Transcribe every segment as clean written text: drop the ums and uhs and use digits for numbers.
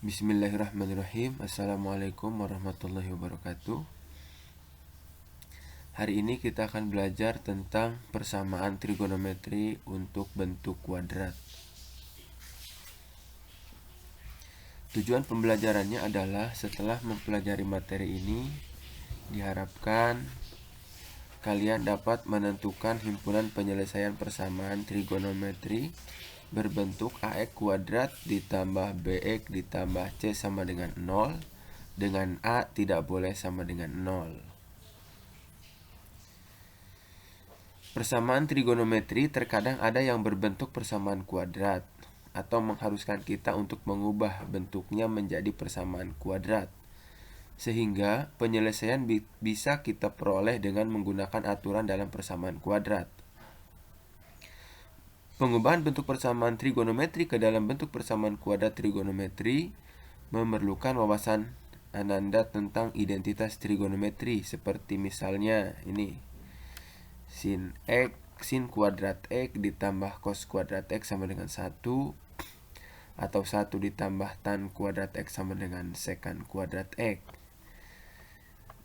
Bismillahirrahmanirrahim. Assalamualaikum warahmatullahi wabarakatuh. Hari ini kita akan belajar tentang persamaan trigonometri untuk bentuk kuadrat. Tujuan pembelajarannya adalah setelah mempelajari materi ini, diharapkan kalian dapat menentukan himpunan penyelesaian persamaan trigonometri berbentuk AX kuadrat ditambah BX ditambah C sama dengan 0, dengan A tidak boleh sama dengan 0. Persamaan trigonometri terkadang ada yang berbentuk persamaan kuadrat atau mengharuskan kita untuk mengubah bentuknya menjadi persamaan kuadrat, sehingga penyelesaian bisa kita peroleh dengan menggunakan aturan dalam persamaan kuadrat. Pengubahan bentuk persamaan trigonometri ke dalam bentuk persamaan kuadrat trigonometri memerlukan wawasan Ananda tentang identitas trigonometri, seperti misalnya ini sin kuadrat X ditambah cos kuadrat X sama dengan 1, atau 1 ditambah tan kuadrat X sama dengan secant kuadrat X.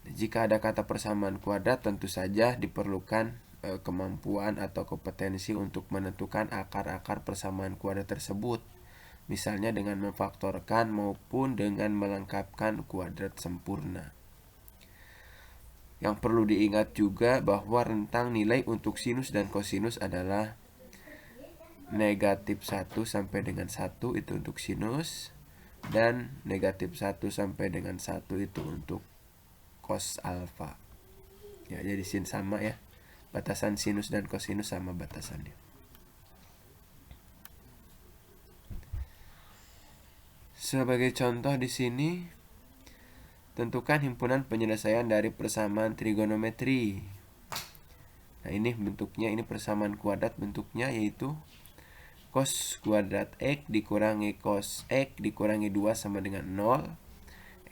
Jika ada kata persamaan kuadrat, tentu saja diperlukan kemampuan atau kompetensi untuk menentukan akar-akar persamaan kuadrat tersebut, misalnya dengan memfaktorkan maupun dengan melengkapkan kuadrat sempurna. Yang perlu diingat juga bahwa rentang nilai untuk sinus dan kosinus adalah negatif 1 sampai dengan 1 itu untuk sinus, dan negatif 1 sampai dengan 1 itu untuk cos alfa. Ya, jadi sin sama ya. Batasan sinus dan kosinus sama batasannya. Sebagai contoh di sini, tentukan himpunan penyelesaian dari persamaan trigonometri. Nah, ini bentuknya, ini persamaan kuadrat bentuknya, yaitu cos kuadrat X dikurangi cos X dikurangi 2 sama dengan 0.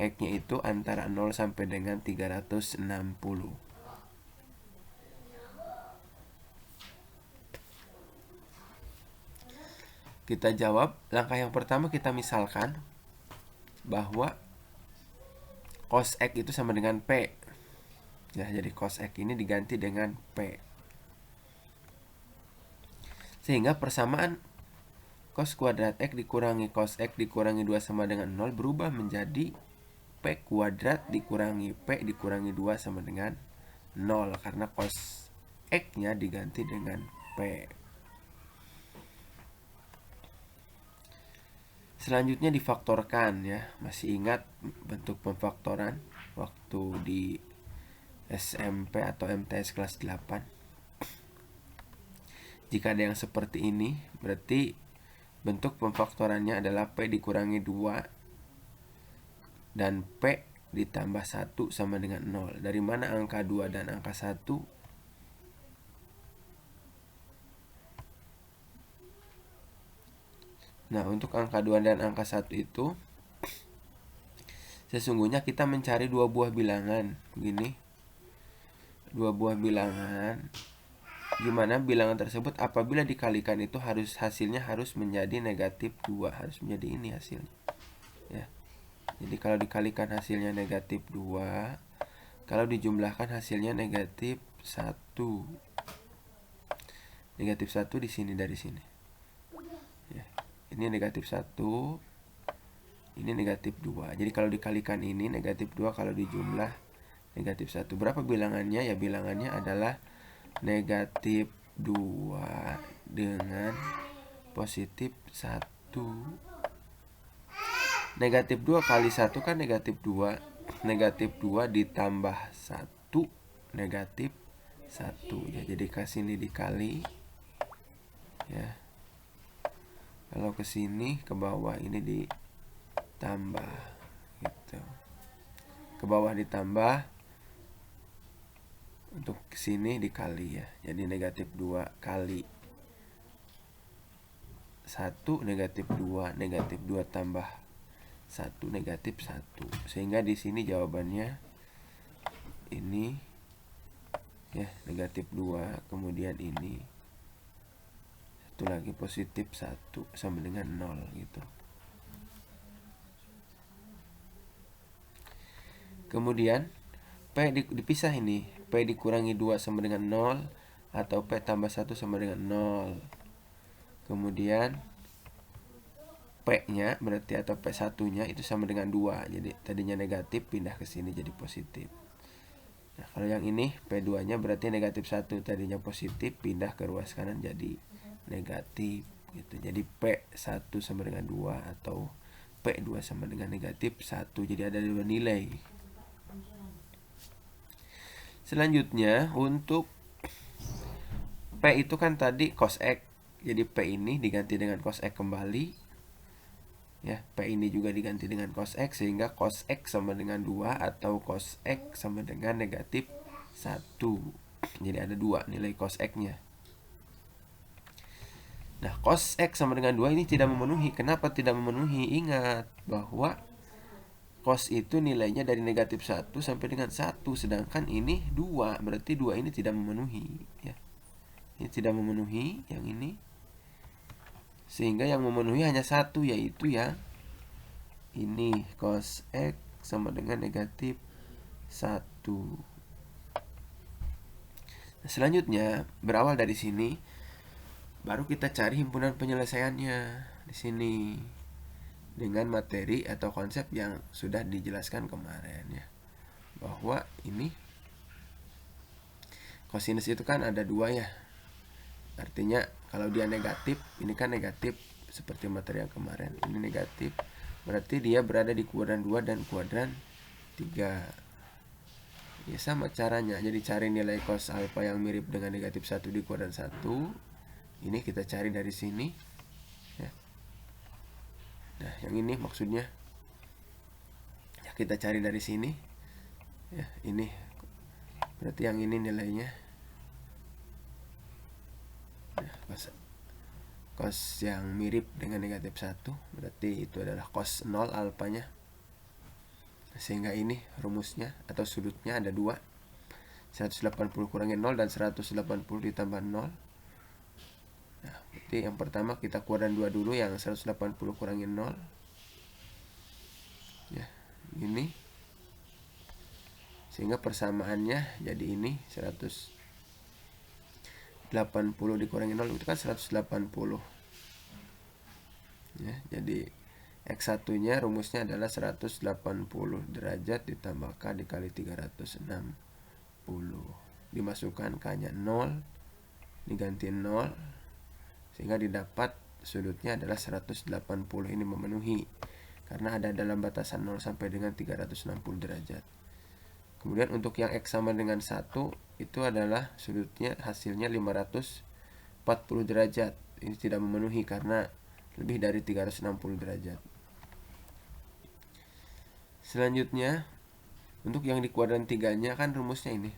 X-nya itu antara 0 sampai dengan 360. Kita jawab. Langkah yang pertama, kita misalkan bahwa cos X itu sama dengan P. Ya, jadi cos X ini diganti dengan P. Sehingga persamaan cos kuadrat X dikurangi cos X dikurangi 2 sama dengan 0 berubah menjadi P kuadrat dikurangi P dikurangi 2 sama dengan 0, karena cos X-nya diganti dengan P. Selanjutnya difaktorkan ya. Masih ingat bentuk pemfaktoran waktu di SMP atau MTS kelas 8? Jika ada yang seperti ini, berarti bentuk pemfaktorannya adalah P dikurangi 2 dan P ditambah 1 sama dengan 0. Dari mana angka 2 dan angka 1? Nah, untuk angka 2 dan angka 1 itu sesungguhnya kita mencari dua buah bilangan. Begini, dua buah bilangan. Gimana bilangan tersebut apabila dikalikan itu hasilnya harus menjadi negatif 2. Harus menjadi ini hasilnya ya. Jadi kalau dikalikan hasilnya negatif 2, kalau dijumlahkan hasilnya negatif 1. Negatif 1 di sini, dari sini ya. Ini negatif 1, ini negatif 2. Jadi kalau dikalikan ini negatif 2, kalau dijumlah negatif 1. Berapa bilangannya? Ya, bilangannya adalah negatif 2 dengan positif 1. Negatif 2 kali 1 kan negatif 2. Negatif 2 ditambah 1 negatif 1 ya. Jadi kasih ini dikali ya. Kalau ke sini ke bawah ini ditambah gitu. Ke bawah ditambah, untuk sini dikali ya. Jadi negatif 2 kali 1 negatif 2, negatif 2 tambah 1 negatif 1. Sehingga di sini jawabannya ini ya, negatif 2, kemudian ini satu lagi positif 1 sama dengan 0 gitu. Kemudian P dipisah ini. P dikurangi 2 sama dengan 0, atau P tambah 1 sama dengan 0. Kemudian P-nya berarti atau P1-nya itu sama dengan 2. Jadi tadinya negatif pindah ke sini jadi positif. Nah, kalau yang ini P2-nya berarti negatif 1, tadinya positif pindah ke ruas kanan jadi negatif gitu. Jadi P1 sama dengan 2 atau P2 sama dengan negatif 1. Jadi ada 2 nilai. Selanjutnya untuk P itu kan tadi cos X. Jadi P ini diganti dengan cos X kembali. Ya, P ini juga diganti dengan cos X sehingga cos X sama dengan 2 atau cos X sama dengan negatif 1. Jadi ada 2 nilai cos X-nya. Nah, cos X sama dengan 2 ini tidak memenuhi. Kenapa tidak memenuhi? Ingat bahwa cos itu nilainya dari negatif 1 sampai dengan 1. Sedangkan ini 2. Berarti 2 ini tidak memenuhi. Ya. Ini tidak memenuhi yang ini. Sehingga yang memenuhi hanya 1, yaitu yang ini. Cos X sama dengan negatif 1. Nah, selanjutnya berawal dari sini baru kita cari himpunan penyelesaiannya di sini dengan materi atau konsep yang sudah dijelaskan kemarin ya. Bahwa ini kosinus itu kan ada 2 ya. Artinya kalau dia negatif, ini kan negatif seperti materi yang kemarin. Ini negatif, berarti dia berada di kuadran 2 dan kuadran 3. Ya sama caranya. Jadi cari nilai cos alfa yang mirip dengan negatif 1 di kuadran 1. Ini kita cari dari sini ya. Nah, yang ini maksudnya ya kita cari dari sini ya. Ini berarti yang ini nilainya ya, cos yang mirip dengan negatif 1, berarti itu adalah cos 0 alfanya. Sehingga ini rumusnya atau sudutnya ada 2, 180 kurangi 0 dan 180 ditambah 0. Nah, berarti yang pertama kita kuadran 2 dulu, yang 180 kurangi 0 ya, ini. Sehingga persamaannya jadi ini 180 dikurangi 0 itu kan 180 ya. Jadi X1 nya rumusnya adalah 180 derajat ditambah K dikali 360. Dimasukkan K-nya 0, diganti 0, sehingga didapat sudutnya adalah 180. Ini memenuhi karena ada dalam batasan 0 sampai dengan 360 derajat. Kemudian untuk yang X sama dengan 1 itu adalah sudutnya hasilnya 540 derajat. Ini tidak memenuhi karena lebih dari 360 derajat. Selanjutnya untuk yang di kuadran 3-nya kan rumusnya ini.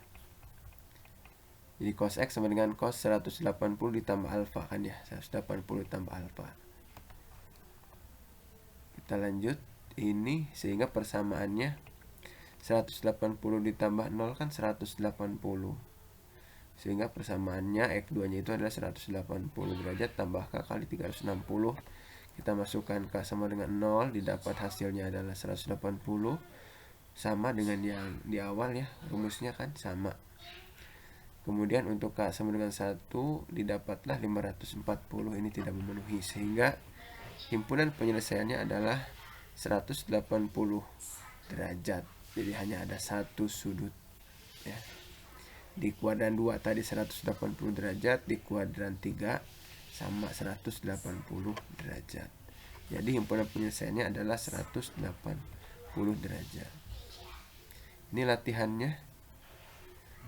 Jadi cos X sama dengan cos 180 ditambah alfa kan ya. 180 ditambah alfa. Kita lanjut ini sehingga persamaannya 180 ditambah 0 kan 180. Sehingga persamaannya X2 nya itu adalah 180 derajat tambah K kali 360. Kita masukkan K sama dengan 0, didapat hasilnya adalah 180. Sama dengan yang di awal ya, rumusnya kan sama. Kemudian untuk K sama dengan 1 didapatlah 540. Ini tidak memenuhi, sehingga himpunan penyelesaiannya adalah 180 derajat. Jadi hanya ada satu sudut ya. Di kuadran 2 tadi 180 derajat, di kuadran 3 sama 180 derajat. Jadi himpunan penyelesaiannya adalah 180 derajat. Ini latihannya.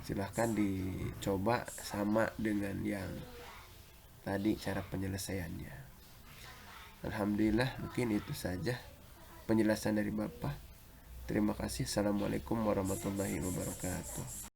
Silahkan dicoba sama dengan yang tadi cara penyelesaiannya. Alhamdulillah, mungkin itu saja penjelasan dari Bapak. Terima kasih. Assalamualaikum warahmatullahi wabarakatuh.